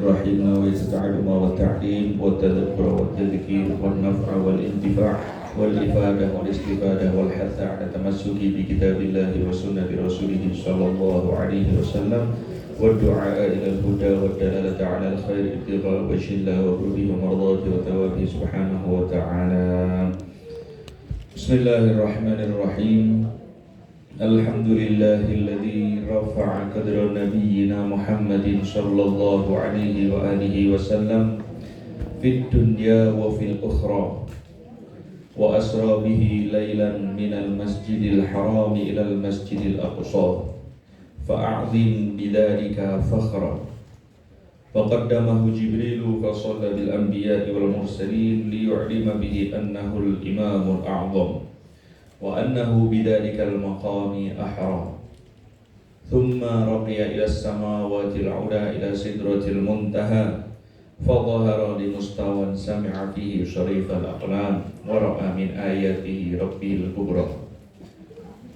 رحمنا ويستعلم والتعليم والتذكر والتذكير والنفع والانتفاع والإفادة والاستفادة والحث على التمسك بكتاب الله وسنة رسوله صلى الله عليه وسلم والدعاء إلى الهدى والدلالة على الخير ابتغاء وجه الله وقربه ومرضاته وثوابه سبحانه وتعالى. بسم الله الرحمن الرحيم. الحمد لله الذي رفع قدر نبينا محمد صلى الله عليه وآله وسلم في الدنيا وفي الأخرى وأسرى به ليلا من المسجد الحرام إلى المسجد الأقصى فأعظم بذلك فخرا. فقدمه جبريل فصلى بالأنبياء والمرسلين ليعلم به أنه الإمام الأعظم وأنه بذلك المقام أحرى. ثم رقي إلى السماوات العلى إلى سدرة المنتهى فظهر لمستوى سمع فيه شريف الأقلام ورأى من آياته ربه الكبرى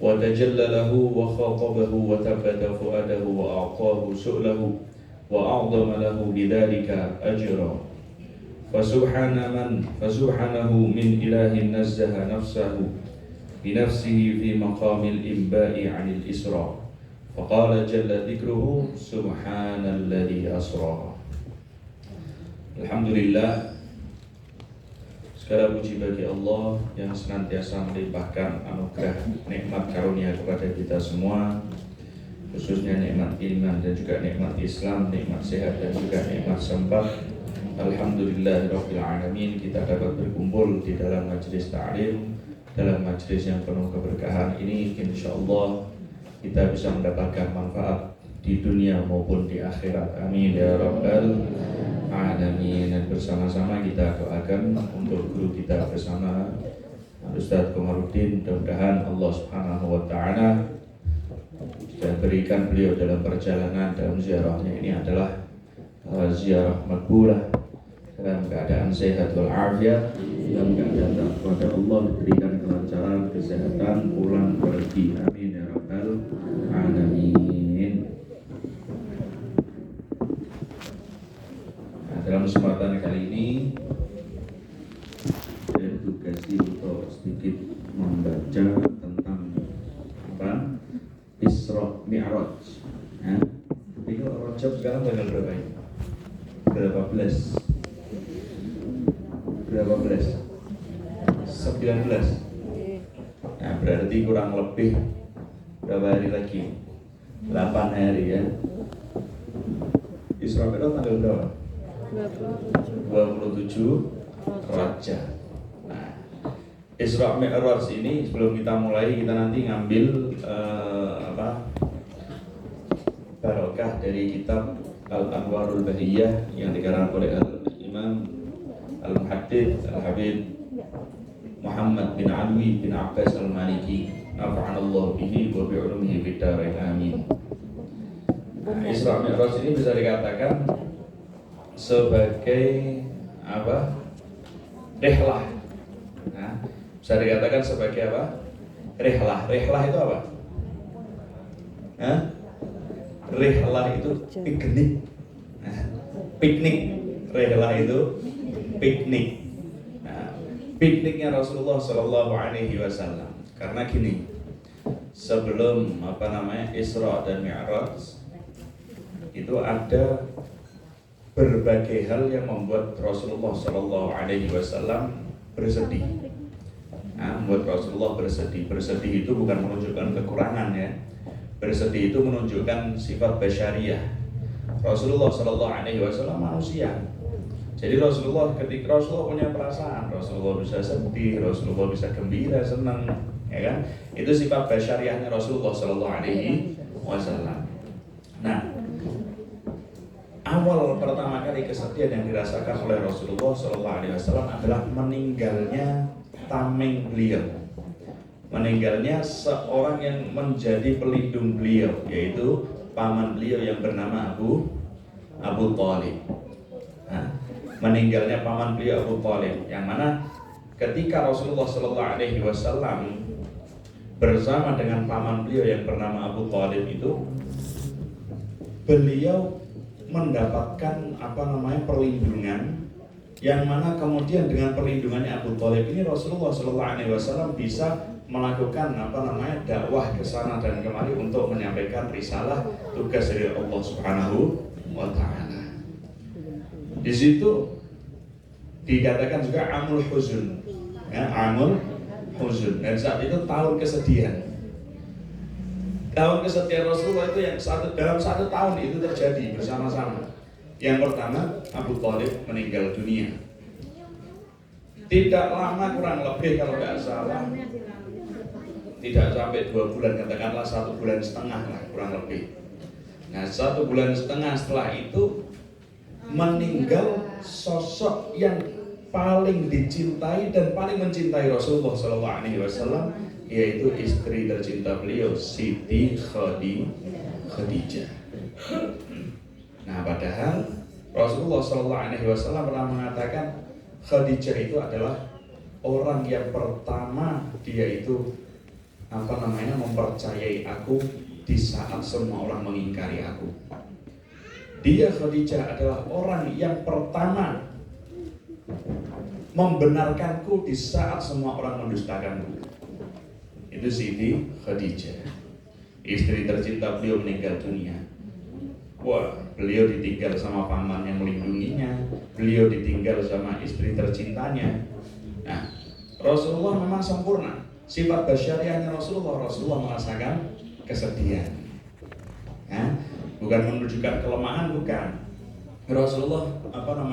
وتجلى له وخاطبه وثبت فؤاده وأعطاه سؤله وأعظم له بذلك أجرا. فسبحانه من إله نزه نفسه بنفسه في مقام الإنباء عن الإسراء فقال جل ذكره سبحان الذي أسرى. Alhamdulillah, segala puji bagi Allah yang senantiasa melimpahkan anugerah nikmat karunia kepada kita semua, khususnya nikmat iman dan juga nikmat Islam, nikmat sehat dan juga nikmat sempat. Alhamdulillahirabbil alamin, kita dapat berkumpul di dalam majelis ta'lim, dalam majelis yang penuh keberkahan ini. Insyaallah kita bisa mendapatkan manfaat di dunia maupun di akhirat. Amin ya rabbal alamin. Dan bersama-sama kita doakan untuk guru kita bersama Ustaz Komarudin, mudah-mudahan Allah Subhanahu wa taala dan berikan beliau dalam perjalanan dalam ziarahnya ini adalah ziarah makbulah, dalam keadaan sehat walafiat, dalam keadaan kepada Allah, diberikan kelancaran, kesehatan, pulang pergi. Amin ya rabbal alamin. Nah, dalam kesempatan kali ini saya ditugasi untuk sedikit membaca tentang Isra Mi'raj. Nah, ini Rajab sekarang tanggal berapa ini? Berapa belas? 19. Nah, berarti kurang lebih berapa hari lagi? 8 hari ya. Isra Mi'raj tanggal berapa? 27 Rajab. Nah, Isra Mi'raj ini sebelum kita mulai, kita nanti ngambil barokah dari kitab Al-Anwarul Bahiyah yang dikarang oleh Imam Al-Muhaddits Al-Habib Muhammad bin Alwi bin Abbas Al-Maliki, nafa'anallahu bihi wa bi'ulumihi fid dharain amin. Nah, Isra Mi'raj ini bisa dikatakan sebagai apa? Rihlah. Nah, bisa dikatakan sebagai apa? Rihlah. Rihlah itu apa? Hah? Rihlah itu piknik. Nah, piknik. Rihlah itu piknik. Nah, pikniknya Rasulullah Shallallahu Alaihi Wasallam. Karena gini, sebelum Isra dan Mi'raj itu ada berbagai hal yang membuat Rasulullah Shallallahu Alaihi Wasallam bersedih. Nah, membuat Rasulullah bersedih. Bersedih itu bukan menunjukkan kekurangan ya. Bersedih itu menunjukkan sifat basyariah. Rasulullah Shallallahu Alaihi Wasallam manusia. Jadi ketika Rasulullah punya perasaan, Rasulullah bisa sedih, Rasulullah bisa gembira, senang, ya kan? Itu sifat basyariahnya Rasulullah Shallallahu Alaihi Wasallam. Nah, awal pertama kali kesedihan yang dirasakan oleh Rasulullah Shallallahu Alaihi Wasallam adalah meninggalnya tameng beliau, meninggalnya seorang yang menjadi pelindung beliau, yaitu paman beliau yang bernama Abu Thalib. Nah, meninggalnya paman beliau Abu Thalib, yang mana ketika Rasulullah Shallallahu Alaihi Wasallam bersama dengan paman beliau yang bernama Abu Thalib itu, beliau mendapatkan perlindungan, yang mana kemudian dengan perlindungannya Abu Thalib ini Rasulullah SAW bisa melakukan dakwah ke sana dan kemari untuk menyampaikan risalah tugas dari Allah Subhanahu wa Ta'ala. Di situ dikatakan juga amul huzun, ya, amul huzun. Dan saat itu tahun kesedihan. Tahun kesedihan Rasulullah itu yang dalam satu tahun itu terjadi bersama-sama. Yang pertama, Abu Thalib meninggal dunia. Tidak lama, kurang lebih kalau nggak salah, tidak sampai 2 bulan, katakanlah 1,5 bulan lah kurang lebih. Nah, 1,5 bulan setelah itu meninggal sosok yang paling dicintai dan paling mencintai Rasulullah SAW, yaitu istri tercinta beliau, Siti Khadijah. Nah, padahal Rasulullah SAW pernah mengatakan Khadijah itu adalah orang yang pertama dia itu mempercayai aku di saat semua orang mengingkari aku. Dia Khadijah adalah orang yang pertama membenarkanku di saat semua orang mendustakanku. Itu Siti Khadijah, istri tercinta beliau, meninggal dunia. Wah, beliau ditinggal sama paman yang melindunginya, beliau ditinggal sama istri tercintanya. Nah, Rasulullah memang sempurna. Sifat basyariahnya Rasulullah merasakan kesedihan. Ya, bukan menunjukkan kelemahan, bukan. Rasulullah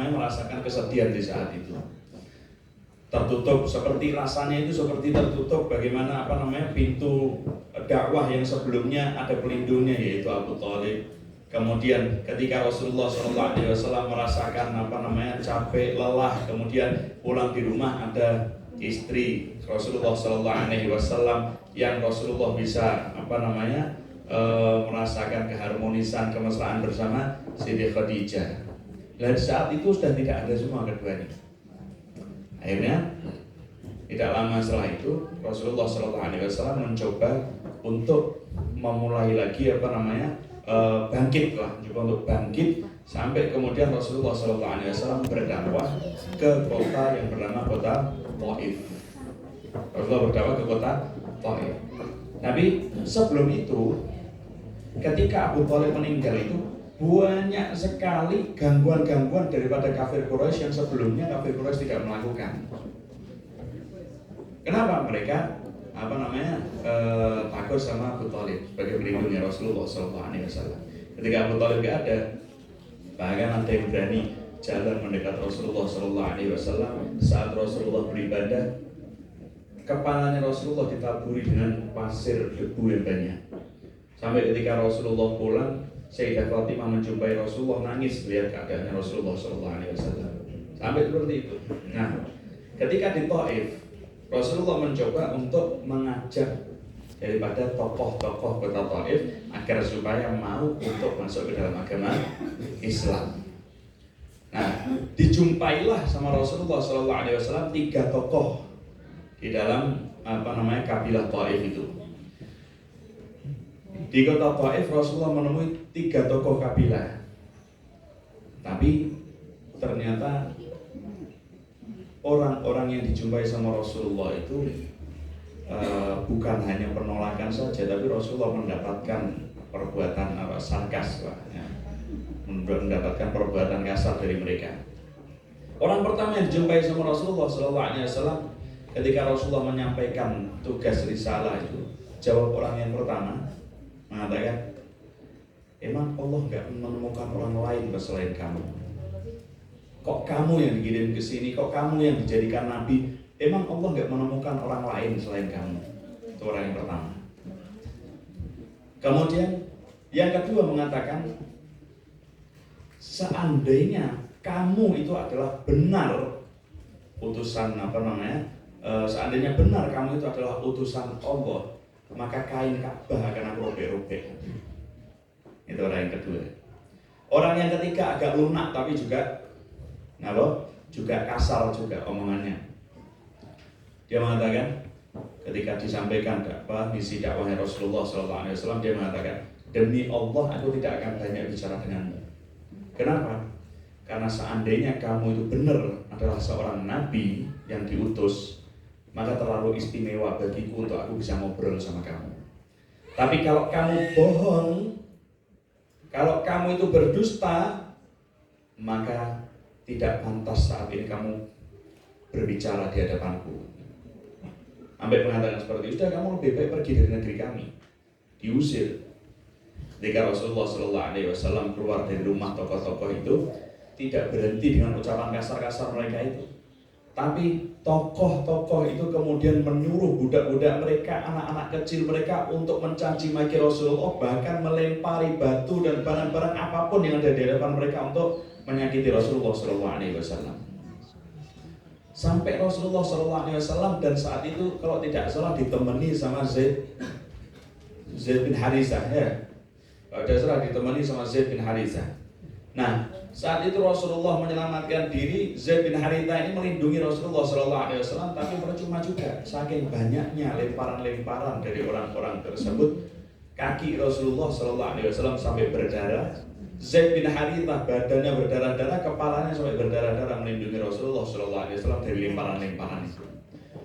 merasakan kesedihan di saat itu. Tertutup seperti rasanya itu seperti tertutup bagaimana pintu dakwah yang sebelumnya ada pelindungnya, yaitu Abu Thalib. Kemudian ketika Rasulullah SAW merasakan capek, lelah, kemudian pulang di rumah ada istri Rasulullah SAW yang Rasulullah bisa merasakan keharmonisan, kemesraan bersama Siti Khadijah. Dan saat itu sudah tidak ada semua keduanya. Akhirnya tidak lama setelah itu Rasulullah SAW mencoba untuk memulai lagi bangkit sampai kemudian Rasulullah SAW berdakwah ke kota yang bernama kota Thaif. Rasulullah berdakwah ke kota Thaif. Tapi sebelum itu, ketika Abu Thalib meninggal itu banyak sekali gangguan-gangguan daripada kafir Quraisy yang sebelumnya kafir Quraisy tidak melakukan. Kenapa mereka takut sama Abu Thalib sebagai pelindungnya Rasulullah SAW? Ketika Abu Thalib tidak ada, bahkan ada yang berani jalan mendekat Rasulullah SAW saat Rasulullah beribadah. Kepalanya Rasulullah ditaburi dengan pasir debu yang banyak. Sampai ketika Rasulullah pulang, Sayyidah Fatimah menjumpai Rasulullah, nangis melihat keadaannya Rasulullah SAW. Sampai seperti itu. Nah, ketika di Thaif, Rasulullah mencoba untuk mengajak daripada tokoh-tokoh kota Thaif agar supaya mau untuk masuk ke dalam agama Islam. Nah, dijumpailah sama Rasulullah SAW 3 tokoh di dalam kabilah Thaif itu. Di kota Thaif Rasulullah menemui 3 tokoh kabilah. Tapi ternyata orang-orang yang dijumpai sama Rasulullah itu bukan hanya penolakan saja, tapi Rasulullah mendapatkan perbuatan sarkas, ya. Mendapatkan perbuatan kasar dari mereka. Orang pertama yang dijumpai sama Rasulullah SAW ketika Rasulullah menyampaikan tugas risalah itu, jawab orang yang pertama mengatakan, emang Allah nggak menemukan orang lain selain kamu? Kok kamu yang dikirim ke sini? Kok kamu yang dijadikan nabi? Emang Allah nggak menemukan orang lain selain kamu? Itu orang yang pertama. Kemudian yang kedua mengatakan, seandainya kamu itu adalah benar utusan seandainya benar kamu itu adalah utusan Allah, maka kain Ka'bah akan aku robek-robek. Itu orang yang kedua. Orang yang ketiga agak lunak tapi juga kasar juga omongannya. Dia mengatakan ketika disampaikan misi dakwahnya Rasulullah SAW, dia mengatakan, demi Allah aku tidak akan banyak bicara denganmu. Kenapa? Karena seandainya kamu itu benar adalah seorang nabi yang diutus, maka terlalu istimewa bagiku untuk aku bisa ngobrol sama kamu. Tapi kalau kamu bohong, kalau kamu itu berdusta, maka tidak pantas saat ini kamu berbicara di hadapanku. Sampai mengatakan seperti itu, sudah kamu lebih baik pergi dari negeri kami. Diusir. Ketika Rasulullah SAW keluar dari rumah tokoh-tokoh itu, tidak berhenti dengan ucapan kasar-kasar mereka itu. Tapi tokoh-tokoh itu kemudian menyuruh budak-budak mereka, anak-anak kecil mereka untuk mencaci maki Rasulullah, bahkan melempari batu dan barang-barang apapun yang ada di hadapan mereka untuk menyakiti Rasulullah SAW. Sampai Rasulullah SAW dan saat itu kalau tidak salah ditemani sama Zaid bin Harithah ya. Kalau tidak salah ditemani sama Zaid bin Harithah. Nah, saat itu Rasulullah menyelamatkan diri, Zaid bin Harithah ini melindungi Rasulullah SAW, tapi percuma juga. Saking banyaknya lemparan-lemparan dari orang-orang tersebut, kaki Rasulullah SAW sampai berdarah. Zaid bin Harithah badannya berdarah-darah, kepalanya sampai berdarah-darah melindungi Rasulullah SAW dari lemparan-lemparan itu.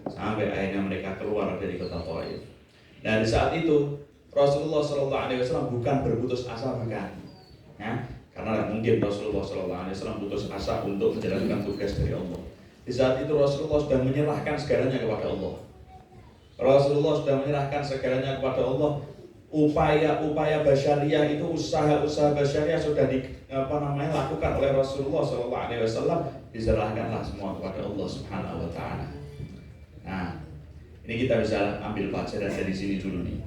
Sampai akhirnya mereka keluar dari kota Thaif. Dan di saat itu Rasulullah SAW bukan berputus asa bahkan, ya, karena mungkin Rasulullah SAW putus asa untuk menjalankan tugas dari Allah. Di saat itu Rasulullah sudah menyerahkan segalanya kepada Allah. Rasulullah sudah menyerahkan segalanya kepada Allah. Upaya-upaya basyariah itu, usaha-usaha basyariah sudah lakukan oleh Rasulullah SAW, diserahkanlah semua kepada Allah Subhanahu wa Ta'ala. Nah, ini kita bisa ambil pelajaran dari sini dulu nih.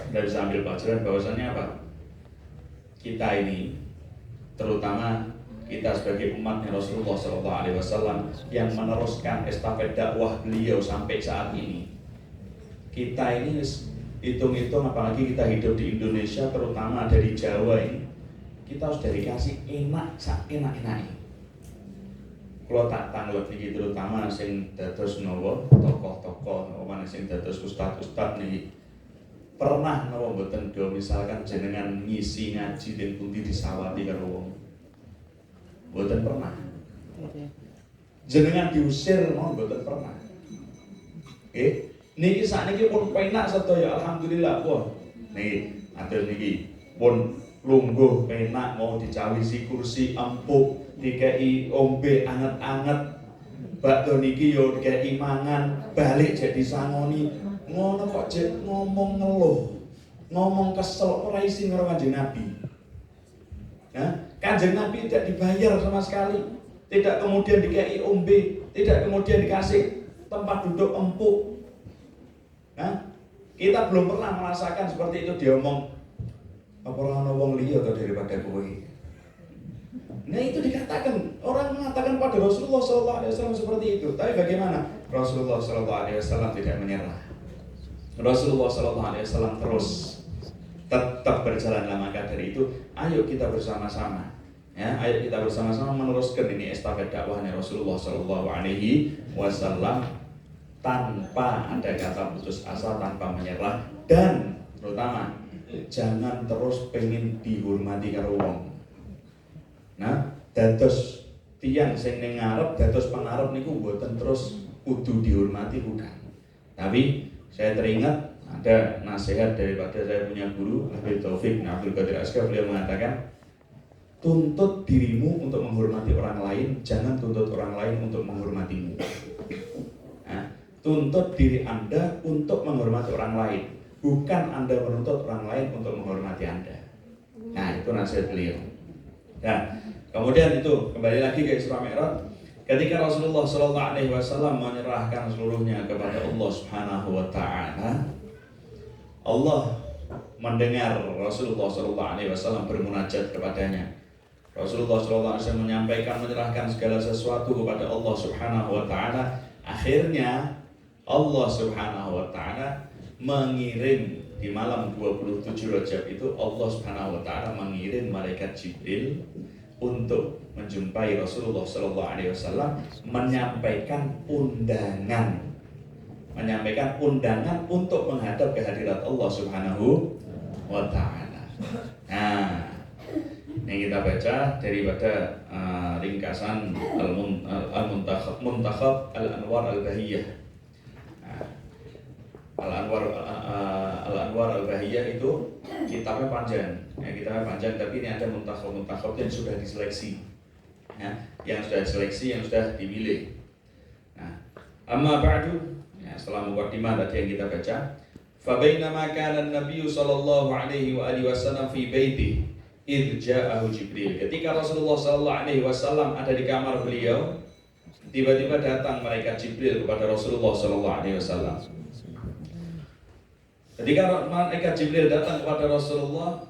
Kita bisa ambil pelajaran bahwasannya apa? Kita ini, terutama kita sebagai umatnya Rasulullah SAW yang meneruskan estafet dakwah beliau sampai saat ini. Kita ini hitung-hitung, apalagi kita hidup di Indonesia, terutama dari Jawa ini, kita sudah dikasih enak-enak. Kalau tak tanglet niki terutama sing dados nopo tokoh-tokoh, mana sing dados ustad-ustad niki, pernah nopo mboten do misalkan jenengan ngisi ngaji den pundi disawati karo wong? Mboten pernah. Jenengan diusir mau mboten pernah. Niki sakniki pun penak sedaya alhamdulillah. Wah, niki atur niki pun lungguh penak, mau dicawisi kursi empuk, dikei ombe anget-anget. Bakdo niki yo dikei mangan, balik jadi sangoni. Ngono kok jek ngomong ngeluh, ngomong kesel, ora isin karo Kanjeng Nabi. Ya, Kanjeng Nabi tidak dibayar sama sekali, tidak kemudian dikei ombe, tidak kemudian dikasih tempat duduk empuk. Nah, kita belum pernah merasakan seperti itu. Dia ngomong, apa orang wong liya atau daripada kowe. Nah, itu dikatakan, orang mengatakan pada Rasulullah SAW seperti itu. Tapi bagaimana? Rasulullah SAW tidak menyerah. Rasulullah SAW terus tetap berjalan. Maka dari itu, ayo kita bersama-sama, ya, ayo kita bersama-sama meneruskan ini estafet dakwahnya Rasulullah SAW tanpa ada kata putus asa, tanpa menyerah, dan terutama jangan terus pengen dihormati karo wong. Nah, dados tiyang sing ning ngarep, dados pangarep niku mboten terus kudu dihormati, bukan. Tapi saya teringat ada nasihat daripada saya punya guru Habib Taufik bin Abdul Qadir Asghar. Beliau mengatakan, tuntut dirimu untuk menghormati orang lain, jangan tuntut orang lain untuk menghormatimu. Tuntut diri Anda untuk menghormati orang lain, bukan Anda menuntut orang lain untuk menghormati Anda. Nah, itu nasihat beliau. Nah, kemudian itu kembali lagi ke Isra Mi'raj, ketika Rasulullah SAW menyerahkan seluruhnya kepada Allah Subhanahu wa Ta'ala, Allah mendengar Rasulullah SAW bermunajat kepadanya. Rasulullah SAW menyampaikan, menyerahkan segala sesuatu kepada Allah Subhanahu wa Ta'ala. Akhirnya Allah Subhanahu wa Ta'ala mengirim di malam 27 Rajab itu, Allah Subhanahu wa Ta'ala mengirim malaikat Jibril untuk menjumpai Rasulullah SAW, menyampaikan undangan untuk menghadap ke hadirat Allah Subhanahu wa Ta'ala. Nah, yang kita baca daripada ringkasan Al-Muntakhab Al-Anwar Al-Bahiyah. Al-Anwar Al-Bahiyah itu kitabnya panjang, tapi ini ada muntakhab yang sudah diseleksi, ya, yang sudah diseleksi, yang sudah dipilih. Nah, amma ba'du, ya, setelah muqaddimah tadi yang kita baca, fa bainama kana an-nabiy sallallahu alaihi wa alihi wasallam fi baitihi idh ja'ahu Jibril. Ketika Rasulullah sallallahu alaihi wasallam ada di kamar beliau, tiba-tiba datang malaikat Jibril kepada Rasulullah sallallahu alaihi wasallam. Ketika malaikat Jibril datang kepada Rasulullah,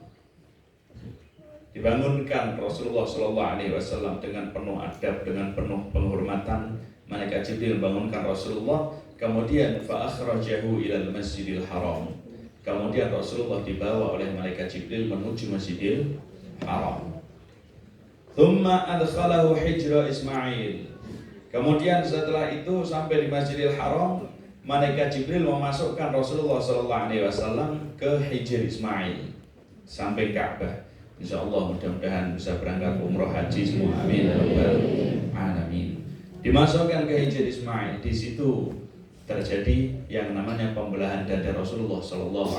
dibangunkan Rasulullah sallallahu alaihi wasallam dengan penuh adab, dengan penuh penghormatan. Malaikat Jibril bangunkan Rasulullah, kemudian fa akhrajahu ilal Masjidil Haram. Kemudian Rasulullah dibawa oleh malaikat Jibril menuju Masjidil Haram. Thumma adkhalahu hijra Ismail. Kemudian setelah itu sampai di Masjidil Haram, malaikat Jibril memasukkan Rasulullah SAW ke Hijr Ismail sampai Ka'bah. Insyaallah mudah-mudahan bisa berangkat umroh haji semua. Amin ya rabbal alamin. Dimasukkan ke Hijr Ismail, di situ terjadi yang namanya pembelahan dada Rasulullah SAW.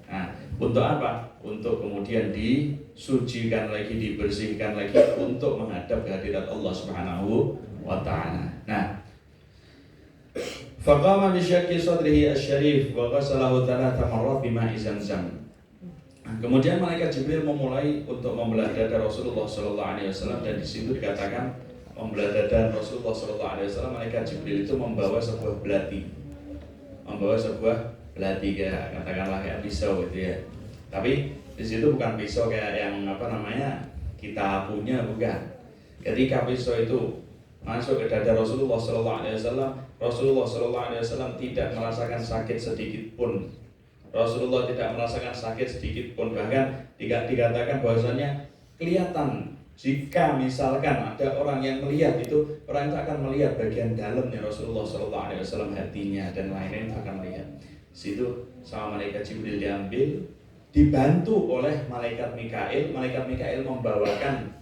Nah, untuk apa? Untuk kemudian disucikan lagi, dibersihkan lagi untuk menghadap kehadirat Allah Subhanahu wa taala. Nah, faqama bi syaqi sadrihi asy-syarif wa ghasalahu 3 marrat bima'i Zamzam. Kemudian malaikat Jibril memulai untuk membelah dada Rasulullah sallallahu alaihi wasallam, dan di situ dikatakan membelah dada Rasulullah sallallahu alaihi wasallam, malaikat Jibril itu membawa sebuah belati. Kayak katakanlah kayak pisau gitu ya. Tapi di situ bukan pisau kayak yang kita punya, bukan. Ketika pisau itu masuk ke dada Rasulullah sallallahu alaihi wasallam, Rasulullah sallallahu alaihi wasallam tidak merasakan sakit sedikit pun. Bahkan dikatakan bahwasanya kelihatan jika misalkan ada orang yang melihat itu, orang itu akan melihat bagian dalamnya Rasulullah sallallahu alaihi wasallam, hatinya dan lain-lain akan melihat. Situ sama malaikat Jibril diambil, dibantu oleh malaikat Mikail. Malaikat Mikail membawakan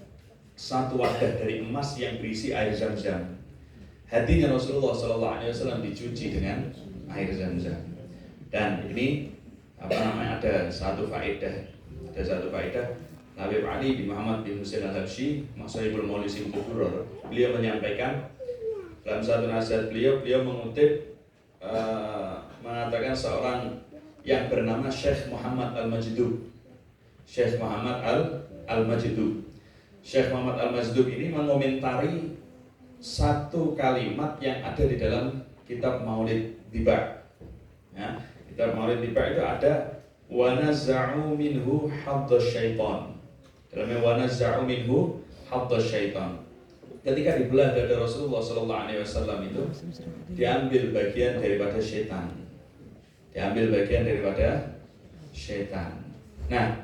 satu wadah dari emas yang berisi air Zamzam. Hatinya Rasulullah SAW dicuci dengan air Zamzam. Dan ini ada satu faedah. Habib Ali bin Muhammad bin Husain Al-Habsyi, Masahibul Maulisim Kubur, beliau menyampaikan dalam satu nasihat beliau mengutip mengatakan seorang yang bernama Syekh Muhammad Al-Majdub. Syekh Muhammad Al-Majdub ini mengomentari satu kalimat yang ada di dalam kitab Maulid Tiba. Ya, kitab Maulid Tiba itu ada wa nazza'u minhu haddash syaitan. Dalamnya wa nazza'u minhu haddash syaitan. Ketika dibelah dada Rasulullah sallallahu alaihi wasallam itu diambil bagian daripada syaitan. Nah,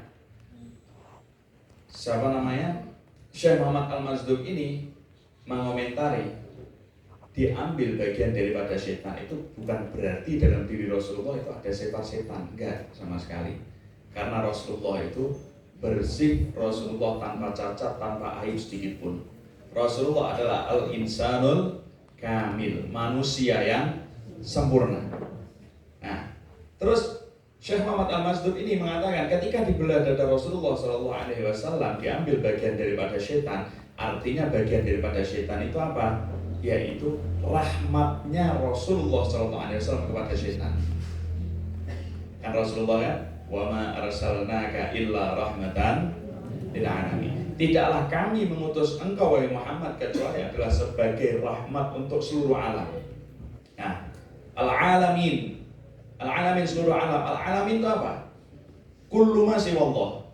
Syekh Muhammad Al-Majdub ini mengomentari diambil bagian daripada setan itu bukan berarti dalam diri Rasulullah itu ada setan, enggak sama sekali. Karena Rasulullah itu bersih, Rasulullah tanpa cacat, tanpa aib sedikit pun. Rasulullah adalah al-insanul kamil, manusia yang sempurna. Nah, terus Syekh Muhammad Al-Majdub ini mengatakan ketika dibelah dada Rasulullah SAW diambil bagian daripada setan, artinya bagian daripada setan itu apa? Yaitu rahmatnya Rasulullah SAW kepada setan. Kan Rasulullah kan, wa ma arsalnaka illa rahmatan lil alamin. Tidaklah kami mengutus engkau wahai Muhammad kecuali adalah sebagai rahmat untuk seluruh alam. Nah, al-alamin seluruh alam. Al-alamin itu apa? Kullu ma siwallah.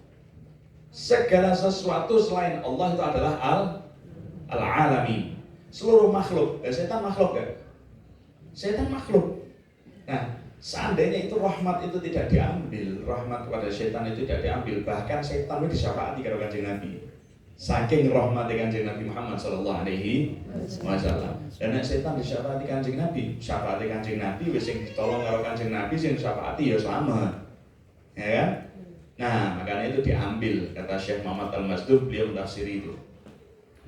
Segala sesuatu selain Allah itu adalah al-alamin. Seluruh makhluk. Setan makhluk kan? Setan makhluk. Nah, seandainya itu rahmat itu tidak diambil, rahmat kepada setan itu tidak diambil, bahkan setan itu disyafaati karo Kanjeng Nabi. Saking rahmat Kanjeng Nabi Muhammad sallallahu alaihi wasallam. Dan setan disyafaati Kanjeng Nabi, syafaati Kanjeng Nabi wis sing ditolong karo Kanjeng Nabi, sing disyafaati ya selamat. Ya kan? Nah, makanya itu diambil, kata Syekh Muhammad Al-Masdub, beliau menafsiri itu.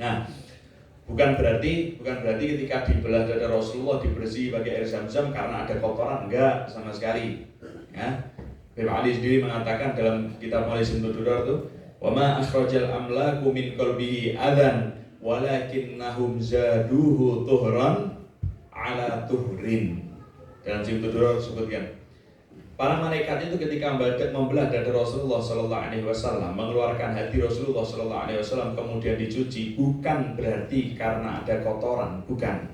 Nah, bukan berarti ketika dibelah dada Rasulullah dibersihi pakai air zam-zam karena ada kotoran, enggak sama sekali. Ya. Imam Ali sendiri mengatakan dalam kitab Malisin Tudurar itu, wa ma akhrajal amlaku min qalbihi adzan walakinnahum zaduhu tuhran ala tuhrin. Dalam Malisin Tudurar disebutkan, para malaikat itu ketika membelah dada Rasulullah Sallallahu Alaihi Wasallam, mengeluarkan hati Rasulullah Sallallahu Alaihi Wasallam kemudian dicuci, bukan berarti karena ada kotoran, bukan.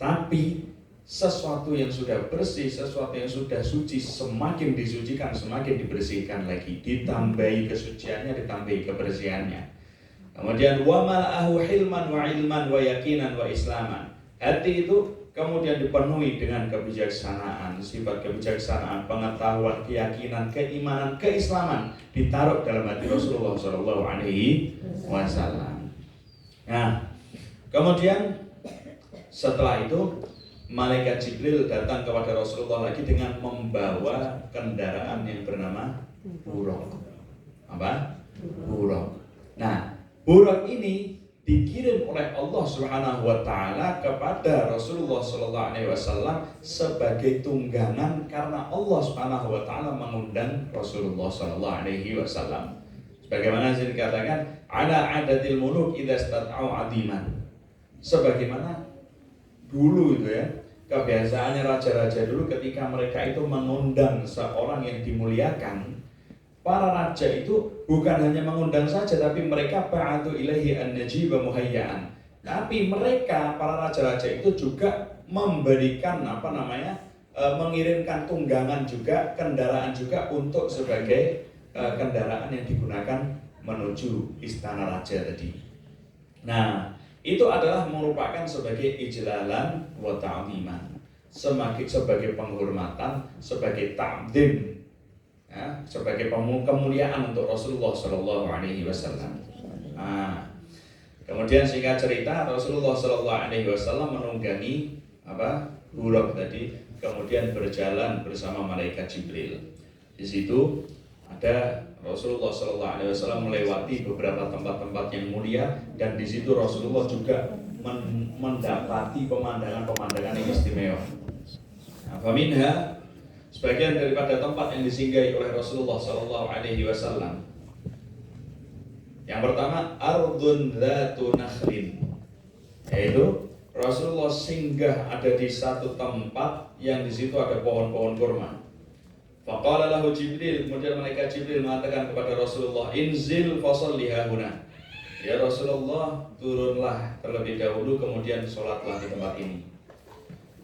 Tapi sesuatu yang sudah bersih, sesuatu yang sudah suci, semakin disucikan, semakin dibersihkan lagi, ditambahi kesuciannya, ditambahi kebersihannya. Kemudian wa mala'ahu hilman wa ilman wa yakinan wa islaman. Hati itu kemudian dipenuhi dengan kebijaksanaan, sifat kebijaksanaan, pengetahuan, keyakinan, keimanan, keislaman ditaruh dalam hati Rasulullah Shallallahu Alaihi Wasallam. Nah, kemudian setelah itu malaikat Jibril datang kepada Rasulullah lagi dengan membawa kendaraan yang bernama buraq. Apa? Buraq. Nah, buraq ini dikirim oleh Allah Subhanahu wa taala kepada Rasulullah sallallahu alaihi wasallam sebagai tunggangan karena Allah Subhanahu wa taala mengundang Rasulullah sallallahu alaihi wasallam. Sebagaimana yang dikatakan ala adatil muluk idza stata'u adiman. Sebagaimana dulu itu ya, kebiasaannya raja-raja dulu ketika mereka itu mengundang seorang yang dimuliakan, para raja itu bukan hanya mengundang saja, tapi mereka ba'atu ilaihi an-najiba muhayya'an. Tapi mereka, para raja-raja itu juga memberikan mengirimkan tunggangan juga, kendaraan juga untuk sebagai kendaraan yang digunakan menuju istana raja tadi. Nah, itu adalah merupakan sebagai ijlalan wa ta'ziman, sebagai penghormatan, sebagai ta'zim, ya, sebagai kemuliaan untuk Rasulullah Shallallahu Alaihi Wasallam. Nah, kemudian singkat cerita, Rasulullah Shallallahu Alaihi Wasallam menunggangi buraq tadi, kemudian berjalan bersama malaikat Jibril. Di situ ada Rasulullah Sallallahu Alaihi Wasallam melewati beberapa tempat-tempat yang mulia, dan di situ Rasulullah juga mendapati pemandangan-pemandangan yang istimewa. Nah, faminha, sebagian daripada tempat yang disinggahi oleh Rasulullah Sallallahu Alaihi Wasallam. Yang pertama, ardun dzatu nakhlin, yaitu Rasulullah singgah ada di satu tempat yang di situ ada pohon-pohon kurma. Faqala lahu Jibril, kemudian malaikat Jibril mengatakan kepada Rasulullah, inzil fasholli hahuna. Ya Rasulullah, turunlah terlebih dahulu, kemudian sholatlah di tempat ini.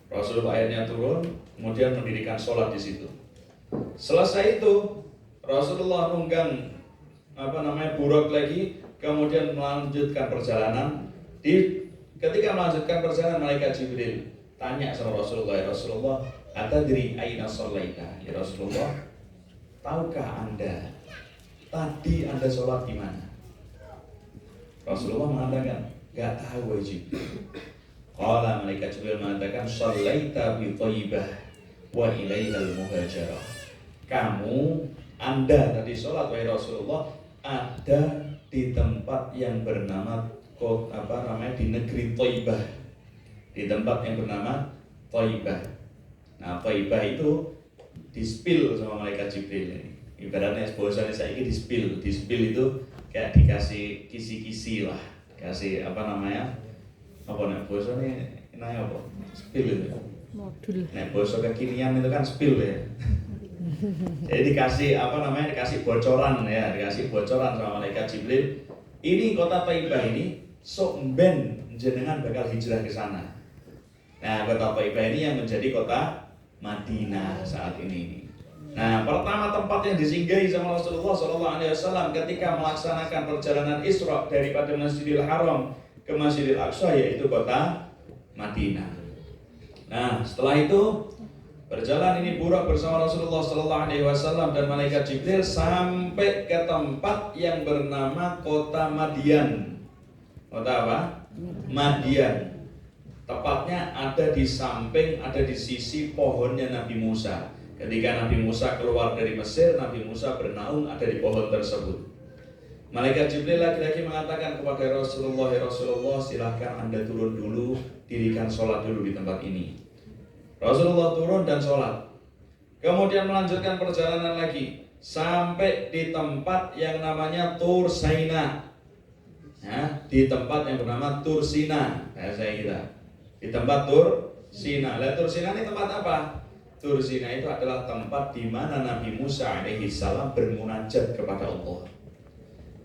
Rasulullah akhirnya turun, kemudian mendirikan sholat di situ. Selesai itu, Rasulullah nunggang buraq lagi, kemudian melanjutkan perjalanan. Ketika melanjutkan perjalanan, malaikat Jibril tanya sama Rasulullah, ya Rasulullah, atadri aina shallaita? Ya Rasulullah, tahukah Anda tadi Anda sholat di mana? Rasulullah mengatakan, enggak tahu wajib. Qala, malaikat Jibril mengatakan, shallaita bi Thaibah wa ilaihal muhajarah. Anda tadi sholat wahai Rasulullah ada di tempat yang bernama di negeri Thaibah, di tempat yang bernama Thaibah. Nah, Thaibah itu dispil sama malaikat Jibril ini. Ibaratnya bahasanya saya ini dispil itu kayak dikasih kisi-kisi lah, kasih bahasanya apa? Spil itu. Modul. Nah, bahasa kekinian itu kan spil ya. Jadi dikasih dikasih bocoran ya, dikasih bocoran sama malaikat Jibril. Ini kota Thaibah ini sok ben jenengan bakal hijrah ke sana. Nah, kota Thaibah ini yang menjadi kota Madinah saat ini. Nah, pertama tempat yang disinggahi sama Rasulullah SAW ketika melaksanakan perjalanan Isra daripada Masjidil Haram ke Masjidil Aqsa yaitu kota Madinah. Nah, setelah itu berjalan ini buraq bersama Rasulullah SAW dan malaikat Jibril sampai ke tempat yang bernama kota Madian. Kota apa? Madian. Tepatnya ada di samping, ada di sisi pohonnya Nabi Musa. Ketika Nabi Musa keluar dari Mesir, Nabi Musa bernaung ada di pohon tersebut. Malaikat Jibril lagi-lagi mengatakan kepada Rasulullah, "Ya Rasulullah, silahkan Anda turun dulu, dirikan sholat dulu di tempat ini." Rasulullah turun dan sholat. Kemudian melanjutkan perjalanan lagi sampai di tempat yang namanya Tur Saina. Ya, di tempat yang bernama Tur Sina. Saya kita di tempat Tur Sina. Tur Sina ini tempat apa? Tur Sina itu adalah tempat di mana Nabi Musa alaihi salam bermunajat kepada Allah.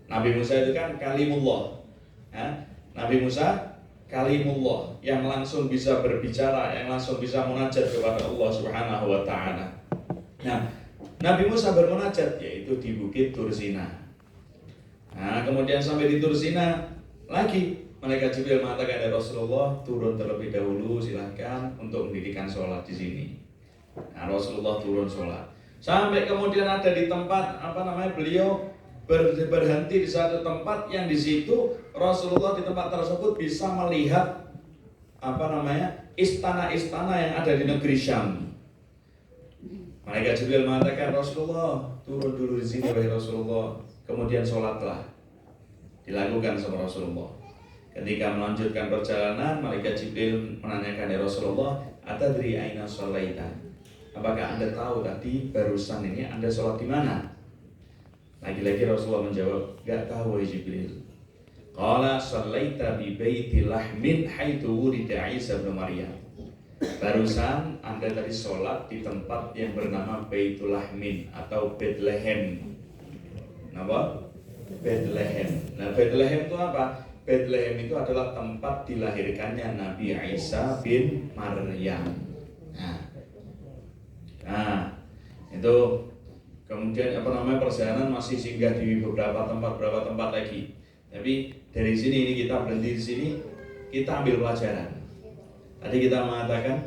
Nabi Musa itu kan kalimullah. Ya, Nabi Musa kalimullah yang langsung bisa berbicara, yang langsung bisa munajat kepada Allah Subhanahu wa taala. Nah, Nabi Musa bermunajat yaitu di Bukit Tur Sina. Nah, kemudian sampai di Tur Sina lagi malaikat Jibril mengatakan, "Ya Rasulullah, turun terlebih dahulu, silahkan untuk mendirikan sholat di sini." Nah, Rasulullah turun sholat. Sampai kemudian ada di tempat beliau berhenti di satu tempat yang di situ Rasulullah di tempat tersebut bisa melihat istana-istana yang ada di negeri Syam. Malaikat Jibril mengatakan, "Rasulullah, turun dulu di sini wahai Rasulullah." Kemudian sholatlah dilakukan sama Rasulullah. Ketika melanjutkan perjalanan, malaikat Jibril menanyakan, "Ya Rasulullah, atadri aina sholaita?" Apakah Anda tahu tadi barusan ini Anda sholat di mana? Lagi-lagi Rasulullah menjawab, "Gak tahu ya Jibril." Qala sholaita bi baiti lahmin haitsu wulida Isa bin Maryam. Barusan Anda tadi sholat di tempat yang bernama Baitul Lahmin atau Bethlehem. Apa? Bethlehem. Nah, Bethlehem itu apa? Bethlehem itu adalah tempat dilahirkannya Nabi Isa bin Maryam. Nah, itu kemudian perjalanan masih singgah di beberapa tempat lagi. Tapi dari sini ini kita berhenti di sini, kita ambil pelajaran. Tadi kita mengatakan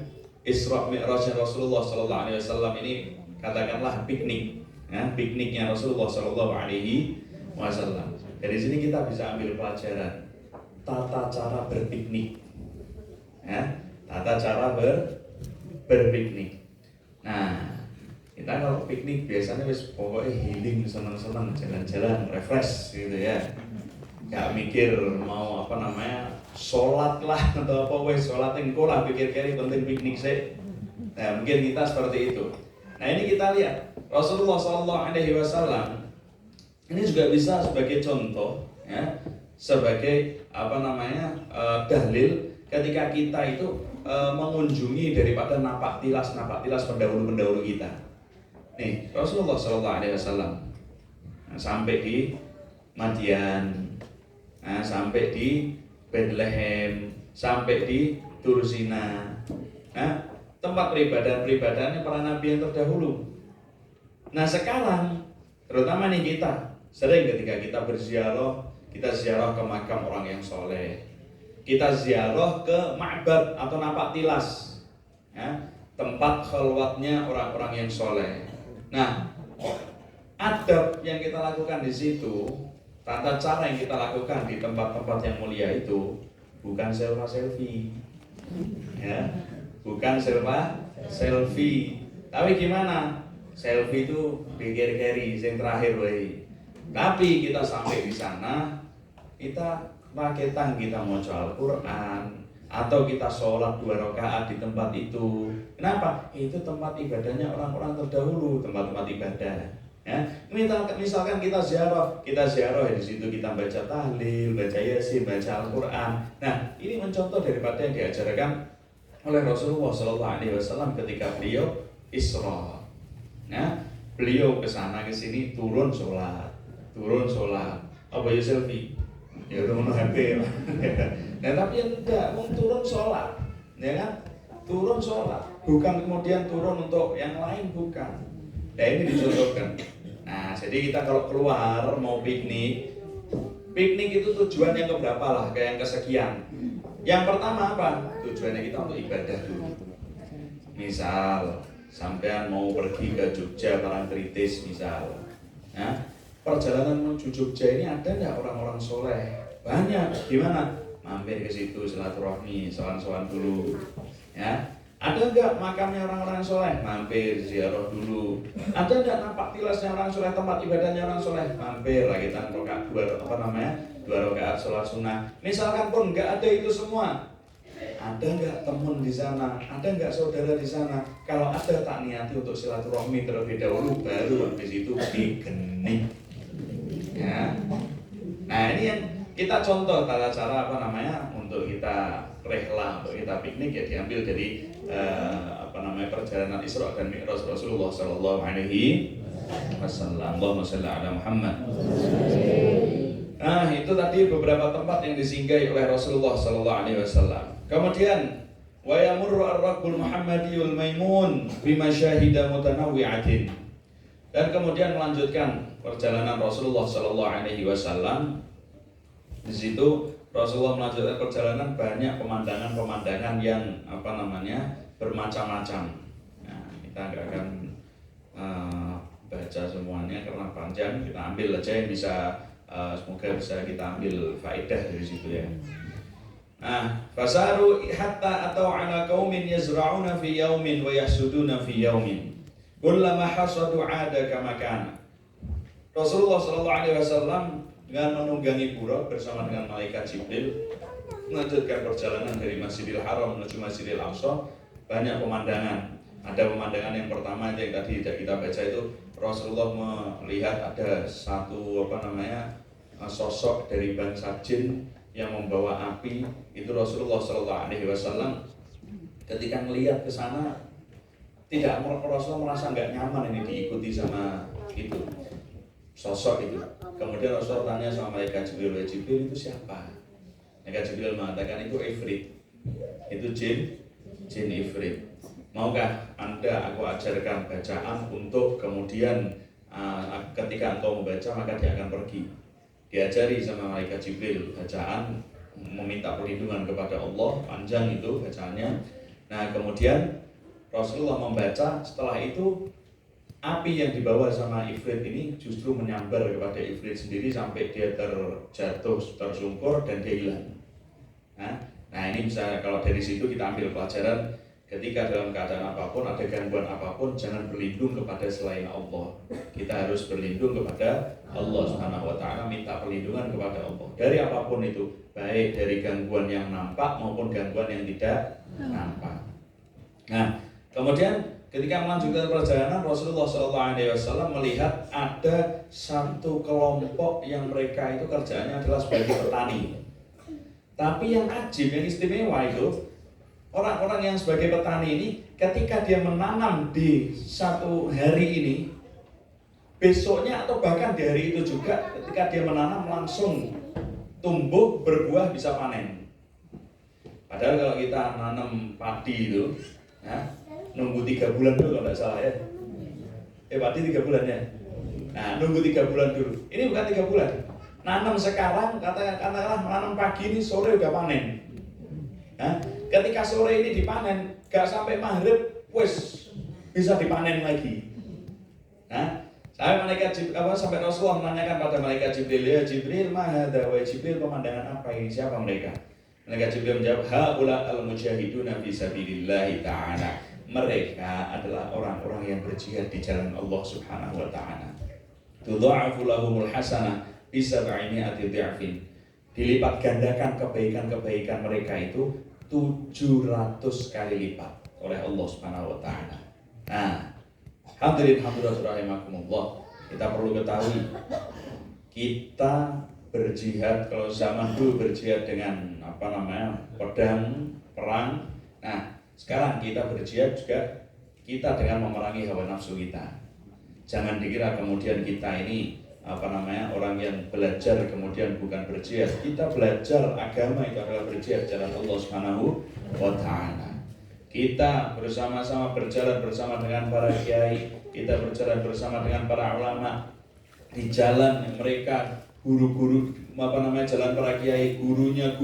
Isra Mi'raj Rasulullah sallallahu alaihi wasallam ini katakanlah piknik, ya, pikniknya Rasulullah sallallahu alaihi wasallam. Dari sini kita bisa ambil pelajaran tata cara berpiknik. Ya, tata cara berpiknik. Nah, kita kalau piknik biasanya pokoknya healing, senang-senang, jalan-jalan, refresh gitu ya. Gak mikir mau sholat lah atau apa sholat engko lah, pikir kiri penting piknik sih. Nah, mungkin kita seperti itu. Nah, ini kita lihat Rasulullah SAW ini juga bisa sebagai contoh, ya, sebagai dalil ketika kita itu mengunjungi daripada napak tilas pendahulu kita. Nih, Rasulullah SAW sampai di Madian, sampai di Bethlehem, sampai di Tur Sina. Tempat peribadahannya para nabi yang terdahulu. Nah, sekarang terutama nih kita sering ketika kita berziarah, kita ziarah ke makam orang yang soleh, kita ziarah ke ma'bad atau napak tilas, ya, tempat khalwatnya orang-orang yang soleh. Nah, adab yang kita lakukan di situ, tata cara yang kita lakukan di tempat-tempat yang mulia itu bukan selfie, ya, bukan selfie. Tapi gimana? Selfie itu pikir-kiri, yang terakhir woi. Tapi kita sampai di sana, kita pakai kita mau Al-Quran atau kita sholat 2 rakaat di tempat itu. Kenapa? Itu tempat ibadahnya orang-orang terdahulu, tempat-tempat ibadah. Ya, misalkan kita ziarah ya, di situ kita baca tahlil, baca yasin, baca Al-Quran. Nah, ini mencontoh daripada yang diajarkan oleh Rasulullah SAW ketika beliau Isra. Nah, beliau kesana kesini turun sholat. Apa ya selfie? Ya udah mau HP. Nah, tapi yang tidak mau turun sholat, ya kan? Turun sholat, bukan kemudian turun untuk yang lain, bukan. Nah, ini dicontohkan. Nah, jadi kita kalau keluar mau piknik itu tujuan yang keberapa lah, kayak yang kesekian. Yang pertama apa? Tujuannya kita untuk ibadah dulu. Misal sampean mau pergi ke Jogja Parangtritis misal, ya, perjalanan menuju Jogja ini ada nggak orang-orang soleh? Banyak. Gimana? Mampir ke situ silaturahmi, sowan-sowan dulu, ya. Ada nggak makamnya orang-orang soleh? Mampir ziarah dulu. Ada nggak nampak tilasnya orang soleh, tempat ibadahnya orang soleh? Mampir lah kita dua rakaat sholat sunnah. Misalkan pun nggak ada itu semua, ada nggak teman di sana? Ada nggak saudara di sana? Kalau ada, tak niati untuk silaturahmi terlebih dahulu, baru habis itu digenik. Ya. Nah ini yang kita contoh tata cara untuk kita rehlah, untuk kita piknik ya diambil dari perjalanan Isra dan Mi'raj Rasulullah Sallallahu Alaihi Wasallam. Allahumma shalli ala Muhammad. Nah itu tadi beberapa tempat yang disinggahi oleh Rasulullah Sallallahu Alaihi Wasallam. Kemudian wa yamurru ar-rakbul Muhammadiyul Maimun bima syahida mutanawwi'atin. Dan kemudian melanjutkan perjalanan Rasulullah Sallallahu Alaihi Wasallam. Di situ Rasulullah melanjutkan perjalanan banyak pemandangan-pemandangan yang bermacam-macam. Nah, kita nggak akan baca semuanya karena panjang. Kita ambil aja yang bisa, semoga bisa kita ambil faedah dari situ ya. Nah, fasaru hatta atau ala qaumin yazra'una fi yaumin wa yahsuduna fi yaumin. Kullama hasadu 'ada kama kana. Rasulullah sallallahu alaihi wasallam dengan menunggangi buruk bersama dengan malaikat Jibril melanjutkan perjalanan dari Masjidil Haram menuju Masjidil Aqsa. Banyak pemandangan. Ada pemandangan yang pertama yang tadi kita baca itu, Rasulullah melihat ada satu sosok dari bangsa jin yang membawa api. Itu Rasulullah Sallallahu Alaihi Wasallam ketika melihat ke sana, Rasulullah merasa nggak nyaman ini diikuti sama itu sosok itu. Kemudian Rasulullah tanya sama malaikat Jibril, Jibril itu siapa? Malaikat Jibril mengatakan itu Ifrit, itu jin Ifrit. Maukah Anda aku ajarkan bacaan untuk kemudian ketika engkau membaca maka dia akan pergi. Diajari sama malaikat Jibril bacaan meminta perlindungan kepada Allah, panjang itu bacaannya. Nah kemudian Rasulullah membaca, setelah itu api yang dibawa sama Ifrit ini justru menyambar kepada Ifrit sendiri sampai dia terjatuh, tersungkur dan dia hilang. Nah ini bisa, kalau dari situ kita ambil pelajaran, ketika dalam keadaan apapun, ada gangguan apapun, jangan berlindung kepada selain Allah. Kita harus berlindung kepada Allah Subhanahu wa Ta'ala, minta perlindungan kepada Allah dari apapun itu, baik dari gangguan yang nampak maupun gangguan yang tidak nampak. Nah kemudian ketika melanjutkan perjalanan, Rasulullah SAW melihat ada satu kelompok yang mereka itu kerjaannya adalah sebagai petani. Tapi yang ajib, yang istimewa itu, orang-orang yang sebagai petani ini, ketika dia menanam di satu hari ini, besoknya atau bahkan di hari itu juga, ketika dia menanam langsung tumbuh, berbuah, bisa panen. Padahal kalau kita nanam padi itu, nunggu 3 bulan dulu kalau tidak salah ya. Padi 3 bulan ya. Nah, nunggu 3 bulan dulu. Ini bukan 3 bulan. Nanam sekarang, katakanlah menanam pagi ini, sore udah panen. Ketika sore ini dipanen, gak sampai maghrib, wes bisa dipanen lagi. Sampai Rasulullah menanyakan pada malaikat Jibril, ya Jibril, mahadha wa Jibril, pemandangan apa ini? Siapa mereka? Malaikat Jibril menjawab, haula al-mujahiduna fi sabilillahi ta'ala. Mereka adalah orang-orang yang berjihad di jalan Allah Subhanahu wa Ta'ala. Tudha'afu lahumul hasanah bisab'imi'ati dhi'fin. Dilipat gandakan kebaikan-kebaikan mereka itu 700 kali lipat oleh Allah Subhanahu wa Ta'ala. Nah, hadirin hadirat rahimakumullah, kita perlu ketahui, kita berjihad, kalau zaman dulu berjihad dengan pedang, perang. Nah, sekarang kita berjihad juga kita dengan memerangi hawa nafsu kita. Jangan dikira kemudian kita ini orang yang belajar kemudian bukan berjihad. Kita belajar agama itu adalah berjihad jalan Allah Subhanahu wa Ta'ala. Kita bersama-sama berjalan bersama dengan para kiai, kita berjalan bersama dengan para ulama di jalan yang mereka guru-guru jalan para kiai, gurunya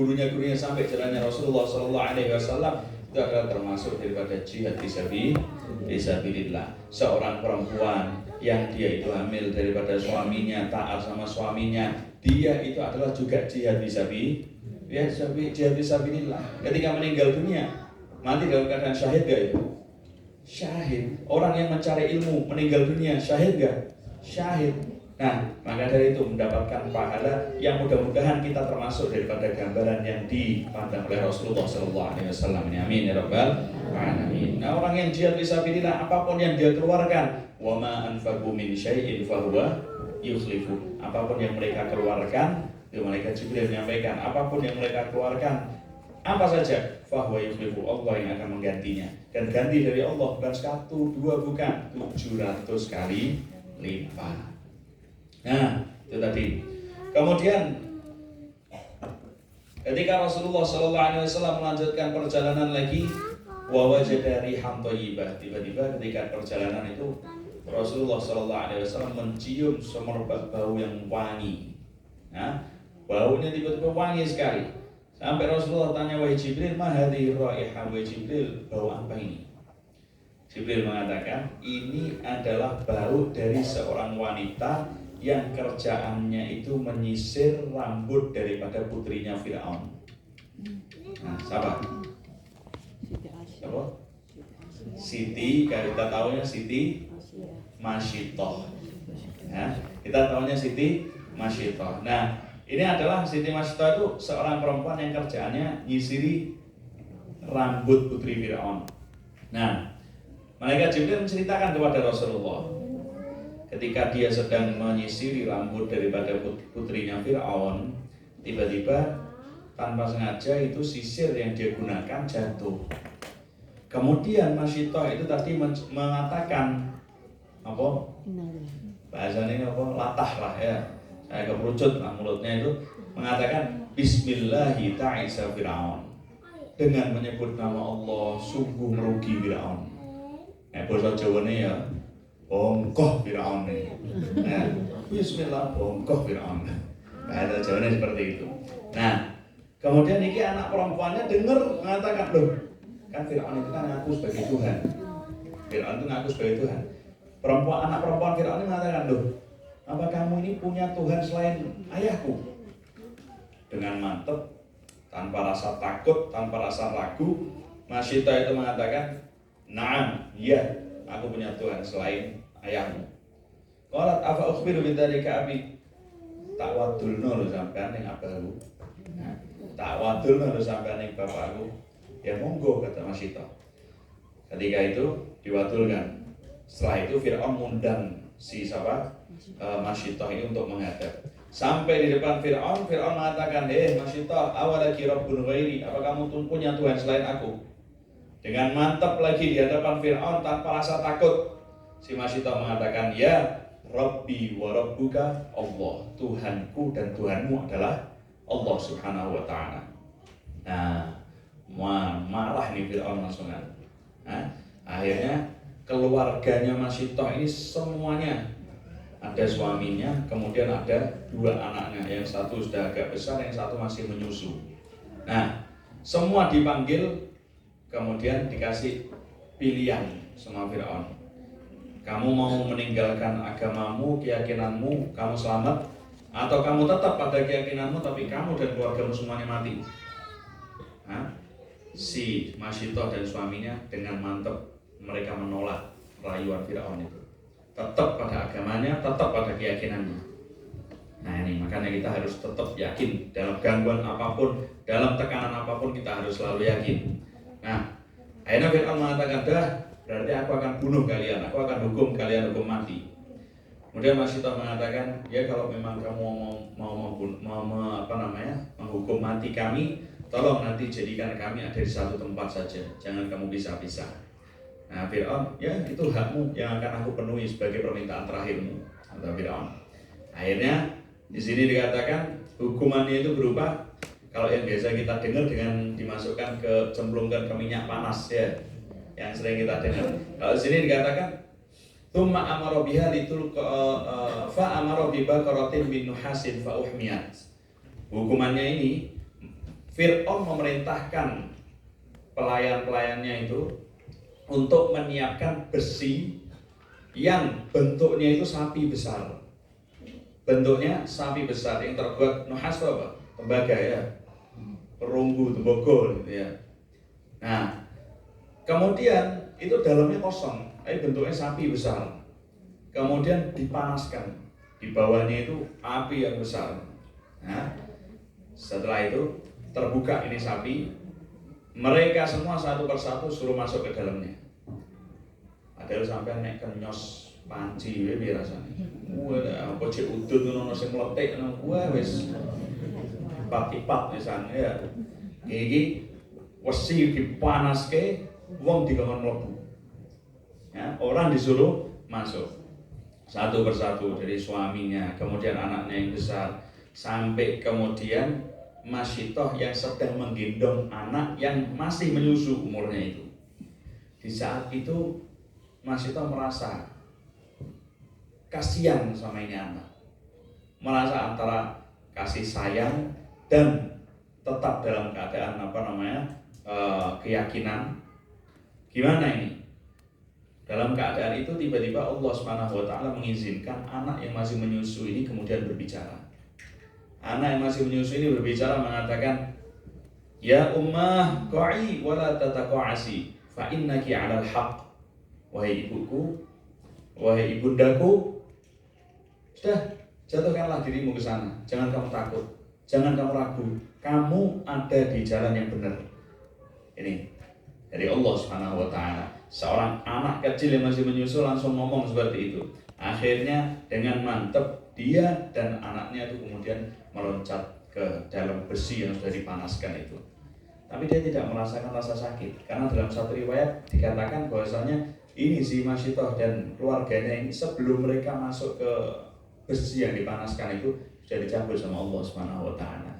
sampai jalannya Rasulullah Sallallahu Alaihi Wasallam. Itu adalah termasuk daripada jihad fisabilillah. Seorang perempuan yang dia itu hamil daripada suaminya, taat sama suaminya, dia itu adalah juga jihad fisabilillah. Ketika meninggal dunia, Mati dalam keadaan syahid gak itu? Syahid. Orang yang mencari ilmu meninggal dunia, syahid gak? Syahid. Nah, maka dari itu mendapatkan pahala yang mudah-mudahan kita termasuk daripada gambaran yang dipandang oleh Rasulullah SAW. Amin ya rabbal alamin. Nah, orang yang jihad fisabilillah, apapun yang dia keluarkan, wa ma anfaqu min syai'in fahuwa yukhlifu. Apapun yang mereka keluarkan, malaikat Jibril menyampaikan, apapun yang mereka keluarkan, apa saja, fahuwa yukhlifu, Allah yang akan menggantinya. Dan ganti dari Allah bukan 1, 2, bukan 700 kali lipat. Nah, itu tadi. Kemudian ketika Rasulullah SAW melanjutkan perjalanan lagi, wa wajada rihan thayyibah, tiba-tiba ketika perjalanan itu Rasulullah SAW mencium semerbak bau yang wangi. Nah, baunya tiba-tiba wangi sekali. Sampai Rasulullah tanya, wahai Jibril, ma hadhihi raihah, wahai Jibril, bau apa ini? Jibril mengatakan, ini adalah bau dari seorang wanita yang kerjaannya itu menyisir rambut daripada putrinya Fir'aun. Nah, siapa? Siapa? Siti, kita tahunya Siti Masyitoh. Nah, kita tahunya Siti Masyitoh. Nah, ini adalah Siti Masyitoh itu seorang perempuan yang kerjaannya nyisiri rambut putri Fir'aun. Nah, malaikat Jibril menceritakan kepada Rasulullah, ketika dia sedang menyisiri rambut daripada putrinya Fir'aun, tiba-tiba tanpa sengaja itu sisir yang dia gunakan jatuh. Kemudian Masyitoh itu tadi mengatakan apa? Bahasanya apa? Latah lah ya. Saya keperucut lah mulutnya itu, mengatakan Bismillahi ta'isa Fir'aun. Dengan menyebut nama Allah, sungguh merugi Fir'aun. Bahasa Jawanya ya, bongkoh Fir'aun ini. Nah, Bismillah, bongkoh Fir'aun. Bahasa Jawanya seperti itu. Nah, kemudian ini anak perempuannya dengar mengatakan, loh, kan Fir'aun itu kan ngaku sebagai Tuhan. Fir'aun itu ngaku sebagai Tuhan. Anak perempuan Fir'aun ini mengatakan, loh, apa kamu ini punya Tuhan selain ayahku? Dengan mantap, tanpa rasa takut, tanpa rasa ragu, Masyitoh itu mengatakan, na'am, iya, aku punya Tuhan selain ayahmu. Qalat afa ukhbiru bidzalika abi? Tak wadulno lho sampean ning abahu. Nah, tak wadulno lho sampean ning bapakku. Ya monggo, kata Masyitoh. Ketika itu diwadulkan. Setelah itu Fir'aun mengundang si Masyitoh ini untuk menghadap. Sampai di depan Fir'aun mengatakan, Masyitoh, awalaki rabbun ghairi, apa kamu punya Tuhan selain aku? Dengan mantap lagi di hadapan Fir'aun tanpa rasa takut, si Masyitoh mengatakan, ya Rabbi wa Rabbuka Allah, Tuhanku dan Tuhanmu adalah Allah Subhanahu wa ta'ala. Nah, marah nih Fir'aun langsung kan. Nah, akhirnya keluarganya Masyitoh ini semuanya, ada suaminya, kemudian ada 2 anaknya, yang satu sudah agak besar, yang satu masih menyusu. Nah, semua dipanggil, kemudian dikasih pilihan sama Fir'aun. Kamu mau meninggalkan agamamu, keyakinanmu, kamu selamat, atau kamu tetap pada keyakinanmu tapi kamu dan keluargamu semuanya mati. Nah, si Masyitoh dan suaminya dengan mantap mereka menolak rayuan Fir'aun itu. Tetap pada agamanya, tetap pada keyakinannya. Nah ini, makanya kita harus tetap yakin dalam gangguan apapun, dalam tekanan apapun kita harus selalu yakin. Nah, akhirnya Fir'aun mengatakan, dah, berarti aku akan bunuh kalian, aku akan hukum kalian hukum mati. Kemudian Masyitoh mengatakan, ya kalau memang kamu mau menghukum mati kami, tolong nanti jadikan kami ada di satu tempat saja, jangan kamu pisah-pisah. Nah Fir'aun, ya itu hakmu yang akan aku penuhi sebagai permintaan terakhirmu, kata Fir'aun. Akhirnya di sini dikatakan hukumannya itu berupa, kalau yang biasa kita dengar dengan dimasukkan cemplungkan ke minyak panas ya, yang sering kita dengar. Kalau di sini dikatakan tsumma amara biha fa amara bi baqaratin min nuhasin fa uhmiyat. Hukumannya ini Fir'aun memerintahkan pelayan-pelayannya itu untuk menyiapkan besi yang bentuknya itu sapi besar. Bentuknya sapi besar yang terbuat nuhas apa? Tembaga ya. Perunggu, tembaga gitu ya. Nah, Kemudian itu dalamnya kosong, tapi bentuknya sapi besar. Kemudian dipanaskan, di bawahnya itu api yang besar. Nah, setelah itu terbuka ini sapi, mereka semua satu persatu suruh masuk ke dalamnya. Padahal sampai naik kenyos panci biar rasanya. Wah, apa cek udut ngono sing meletik ngono kuwi wis tipat misalnya ya. Iki wesi dipanaske, wong dikon mlebu. Ya, orang disuruh masuk satu persatu dari suaminya, kemudian anaknya yang besar, sampai kemudian Masyitoh yang sedang menggendong anak yang masih menyusu umurnya itu. Di saat itu Masyitoh merasa kasihan sama ini anak, merasa antara kasih sayang dan tetap dalam keadaan keyakinan. Gimana ini? Dalam keadaan itu tiba-tiba Allah SWT mengizinkan anak yang masih menyusu ini kemudian berbicara. Anak yang masih menyusu ini berbicara mengatakan, "Ya ummah qa'i wa la tataqa'asi fa innaki 'alal haqq." Wahai ibuku, wahai ibundaku, sudah jatuhkanlah dirimu ke sana. Jangan kamu takut, jangan kamu ragu. Kamu ada di jalan yang benar. Ini dari Allah Subhanahu wa taala. Seorang anak kecil yang masih menyusu langsung ngomong seperti itu. Akhirnya dengan mantap dia dan anaknya itu kemudian meloncat ke dalam besi yang sudah dipanaskan itu. Tapi dia tidak merasakan rasa sakit, karena dalam satu riwayat dikatakan bahwasanya ini si Masyitoh dan keluarganya ini sebelum mereka masuk ke besi yang dipanaskan itu sudah dicabut sama Allah Subhanahu wa taala.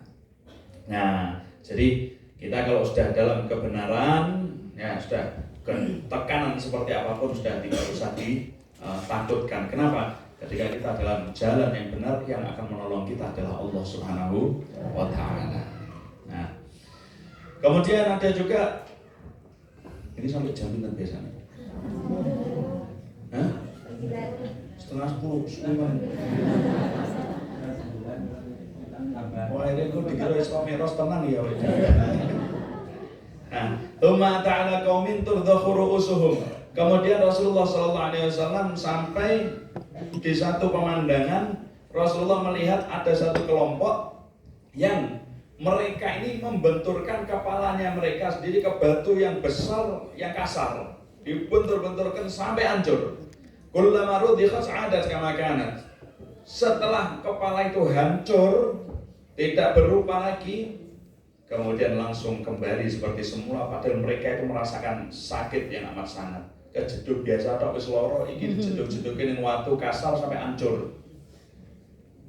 Nah, jadi kita kalau sudah dalam kebenaran, ya sudah tekanan seperti apapun sudah tidak usah ditakutkan. Kenapa? Ketika kita dalam jalan yang benar, yang akan menolong kita adalah Allah Subhanahu wa taala. Nah, kemudian ada juga ini sampai jam berapa biasanya? Hah? Setengah 10. Wah, ini aku dikira Islam Mi'raj tenang ya. Nah, Tsumma ta'ala qaumin turdakhu ru'usuhum. Kemudian Rasulullah SAW sampai di satu pemandangan, Rasulullah melihat ada satu kelompok yang mereka ini membenturkan kepalanya mereka sendiri ke batu yang besar, yang kasar, dibentur-benturkan sampai hancur. Kullama rudhiqat 'adat kama kanat. Setelah kepala itu hancur, tidak berupa lagi, kemudian langsung kembali seperti semula. Padahal mereka itu merasakan sakit yang amat sangat. Kejeduk biasa tok wis lara, iki dijeduk-jedukin watu kasar sampai hancur.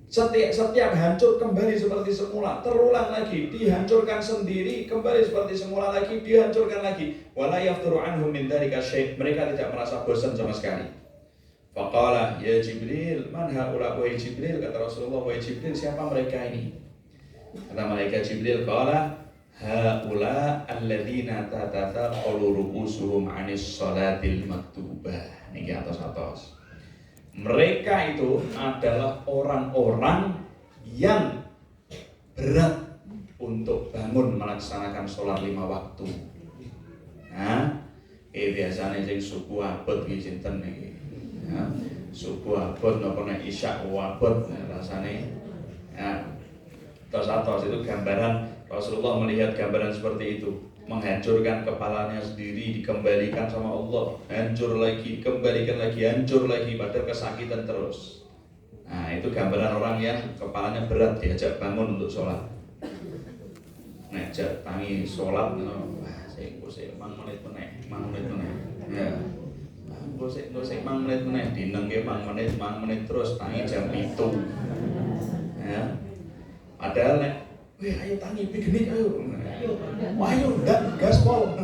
Setiap hancur kembali seperti semula, terulang lagi, dihancurkan sendiri, kembali seperti semula lagi, dihancurkan lagi. Wala yafturu anhum min dzalika syai'. Mereka tidak merasa bosan sama sekali. Faqala ya Jibril, man haula wahai Jibril, kata Rasulullah, wahai Jibril, siapa mereka ini? Kata malaikat Jibril, qala haula alladzina tatataqalu ru'usuhum 'anis sholatil maktubah. Niki atos-atos. Mereka itu adalah orang-orang yang berat untuk bangun melaksanakan sholat 5 waktu. Nah, biasanya sing subuh abot iki sinten niki. Ya, subuh abot napa nek isya abot rasane. Ya, atos-atos itu gambaran Rasulullah melihat gambaran seperti itu. Menghancurkan kepalanya sendiri, dikembalikan sama Allah, hancur lagi, kembalikan lagi, hancur lagi, padahal kesakitan terus. Nah, itu gambaran orang yang kepalanya berat, diajak bangun untuk sholat, ngajak tangi sholat, wah, saya mang menit meneh, ya, saya mang menit meneh, dinengke mang menit terus, tangi jam 7, ya, padahal nek, weh ayo tangi, bikin ayo, dan gaspol.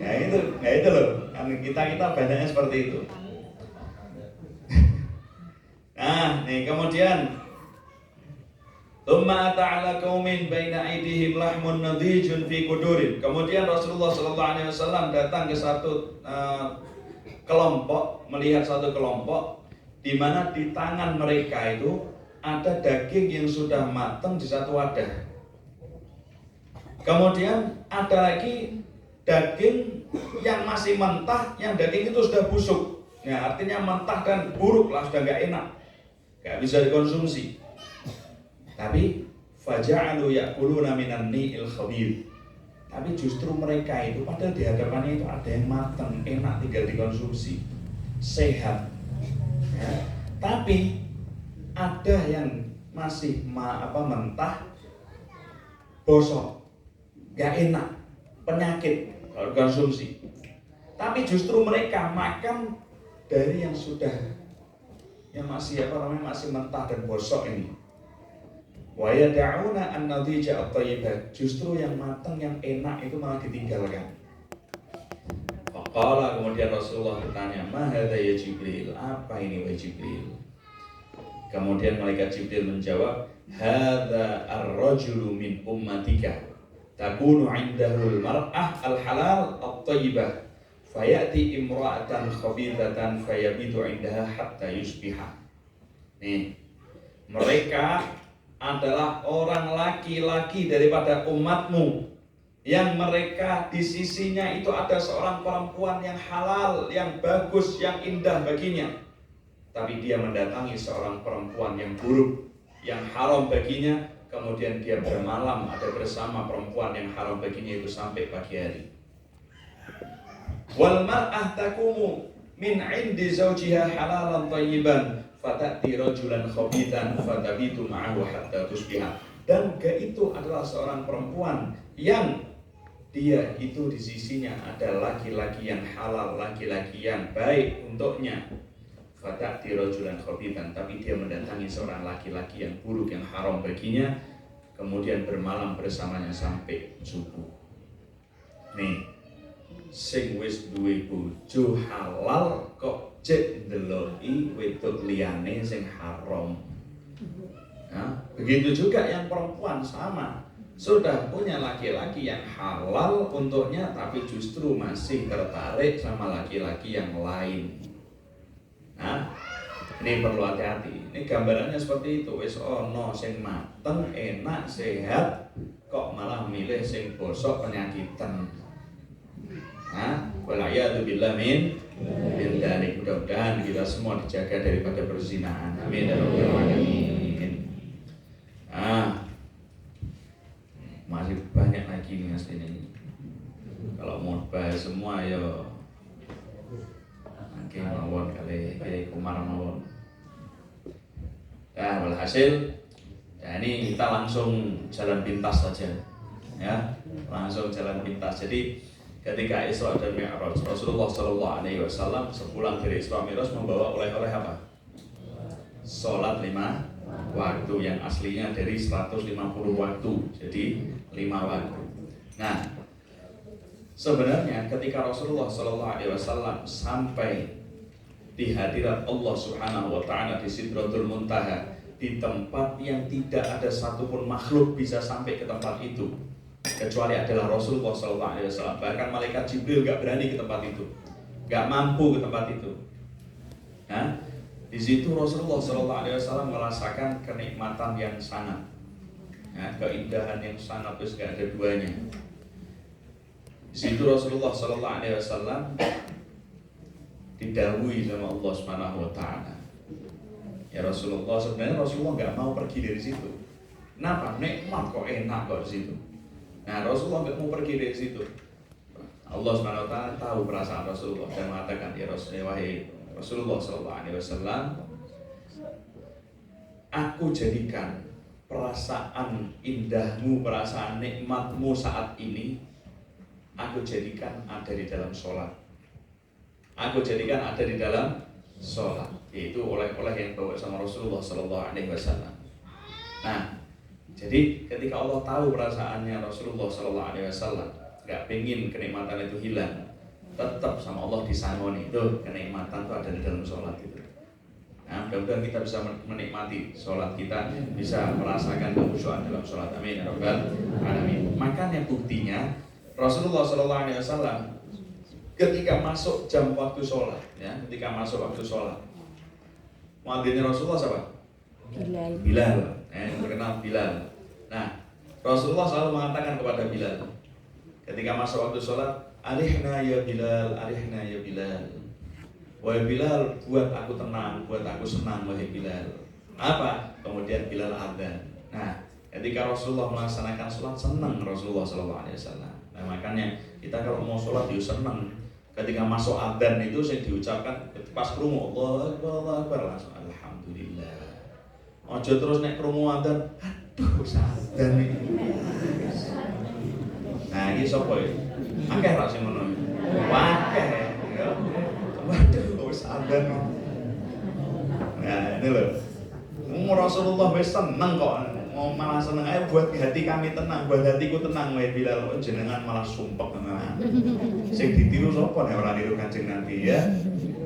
Ya itu loh, kita banyaknya seperti itu. Nah, nih kemudian Tsumma ta'ala qaumin baina aydihim lahmun nadijun fi qudurin. Kemudian Rasulullah SAW datang ke satu kelompok, melihat satu kelompok di mana di tangan mereka itu ada daging yang sudah matang di satu wadah. Kemudian ada lagi daging yang masih mentah, yang daging itu sudah busuk. Nah, artinya mentah dan buruk lah, sudah nggak enak, nggak bisa dikonsumsi. Tapi faja'alu ya'kuluna minan ni'il khabir. Tapi justru mereka itu padahal di hadapannya itu ada yang matang, enak, tinggal dikonsumsi, sehat. Ya. Tapi ada yang masih mentah, bosok, nggak enak, penyakit kalau konsumsi. Tapi justru mereka makan dari yang masih masih mentah dan bosok ini. Wa yad'una an-nadija at-thayyibat. Justru yang matang, yang enak itu malah ditinggalkan. Faqala, kemudian Rasulullah bertanya, "Ma hadza ya Jibril?" Apa ini wahai Jibril? Kemudian malaikat Jibril menjawab, "Hadza ar-rajulu min ummatika takunu 'indahu al-mar'ah al-halal at-thayyibah fayati imra'atan khabithatan fayabitu 'indaha hatta yusbiha." Nih, mereka adalah orang laki-laki daripada umatmu yang mereka di sisinya itu ada seorang perempuan yang halal, yang bagus, yang indah baginya. Tapi dia mendatangi seorang perempuan yang buruk, yang haram baginya, kemudian dia bermalam ada bersama perempuan yang haram baginya itu sampai pagi hari. Wal mar'ah takumu min 'indi zawjiha halalan thayyiban fatati rajulan khabithan fatabitu ma'ahu hatta tusbiha. Dan itu adalah seorang perempuan yang dia itu di sisinya ada laki-laki yang halal, laki-laki yang baik untuknya. Fatati rajulan khabithan, tapi dia mendatangi seorang laki-laki yang buruk, yang haram baginya, kemudian bermalam bersamanya sampai subuh. Nih, sing wis duwe bojo halal kok cek ndeloki wedok liyane sing haram. Nah, begitu juga yang perempuan sama, sudah punya laki-laki yang halal untuknya, tapi justru masih tertarik sama laki-laki yang lain. Nah, ini perlu hati-hati. Ini gambarannya seperti itu. Wis ono sing mateng, enak, sehat, kok malah milih sing bosok, penyakitan. Nah, walayadu billah min dzalik. Mudah-mudahan kita semua dijaga daripada perzinahan. Amin ya rabbal alamin. Masih banyak lagi nih aslinya. Kalau mau bahas semua ya oke, mawon kali Kumar mawon. Nah, walhasil, ya ini kita langsung jalan pintas saja, ya, langsung jalan pintas. Jadi ketika Isra dan Mi'raj, Rasulullah SAW sepulang dari Isra Mi'raj membawa oleh-oleh apa? Sholat 5 waktu yang aslinya dari 150 waktu, jadi 5 waktu. Nah, sebenarnya ketika Rasulullah SAW sampai di hadirat Allah Subhanahu wa Ta'ala di Sidratul Muntaha, di tempat yang tidak ada satupun makhluk bisa sampai ke tempat itu kecuali adalah Rasulullah SAW. Bahkan malaikat Jibril gak berani ke tempat itu, gak mampu ke tempat itu. Nah, di situ Rasulullah SAW merasakan kenikmatan yang sangat, ya, keindahan yang sangat, terus gak ada duanya. Di situ Rasulullah SAW didahului sama Allah Subhanahu wa Ta'ala. Ya Rasulullah, sebenarnya Rasulullah nggak mau pergi dari situ. Kenapa? Nikmat kok, enak kok di situ. Nah, Rasulullah nggak mau pergi dari situ. Allah Subhanahu wa Ta'ala tahu perasaan Rasulullah dan mengatakan, ya wahai Rasulullah SAW, aku jadikan perasaan indahmu, perasaan nikmatmu saat ini, aku jadikan ada di dalam sholat. Aku jadikan ada di dalam sholat, yaitu oleh-oleh yang bawa sama Rasulullah SAW. Nah, jadi ketika Allah tahu perasaannya Rasulullah SAW, gak pengen kenikmatan itu hilang, tetap sama Allah disangoni itu kenikmatan itu ada di dalam sholat itu. Nah, mudah-mudahan kita bisa menikmati sholat kita, bisa merasakan kekhusyuan dalam sholat. Amin ya rabbal alamin. Makanya buktinya Rasulullah SAW ketika masuk jam waktu sholat, ya, ketika masuk waktu sholat, muadzinnya Rasulullah siapa? Bilal. Terkenal Bilal. Nah, Rasulullah selalu mengatakan kepada Bilal, ketika masuk waktu sholat, Arihna ya Bilal, arihna ya Bilal. Wahai Bilal, buat aku tenang, buat aku senang, wahai Bilal. Apa? Kemudian Bilal adzan. Nah, ketika Rasulullah melaksanakan sholat, senang Rasulullah SAW. Nah, makanya kita kalau mau sholat ya senang. Ketika masuk adzan itu yang diucapkan pas krungu Allahu Akbar langsung alhamdulillah. Ojo terus nek krungu adzan, aduh adzan iki. Nah, iki sapa iki? Akeh ra sing ngono. Akeh. Waduh, wis adzan. Nah, ini loh. Rasulullah wis seneng kok. Mau malah seneng ayo buat hati kami tenang, buat hatiku tenang wae Bilal jenengan malah sumpek tenan. Sing ditiru sapa nek ora niru Kanjeng Nabi ya.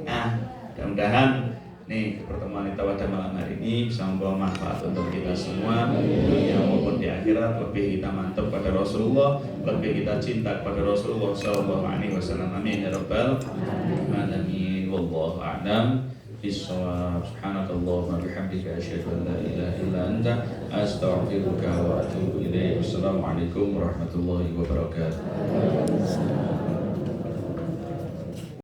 Nah, mudah-mudahan nih pertemuan kita pada malam hari ini bisa membawa manfaat untuk kita semua dunia maupun di akhirat. Lebih kita mantap pada Rasulullah, lebih kita cinta kepada Rasulullah sallallahu alaihi wasallam. Amin ya rabbal alamin. Wallahu a'lam. Subhanakallahumma bihamdika asyhadu an la ilaha illa anta astaghfiruka wa atubu ilaik. Wassalamualaikum warahmatullahi wabarakatuh.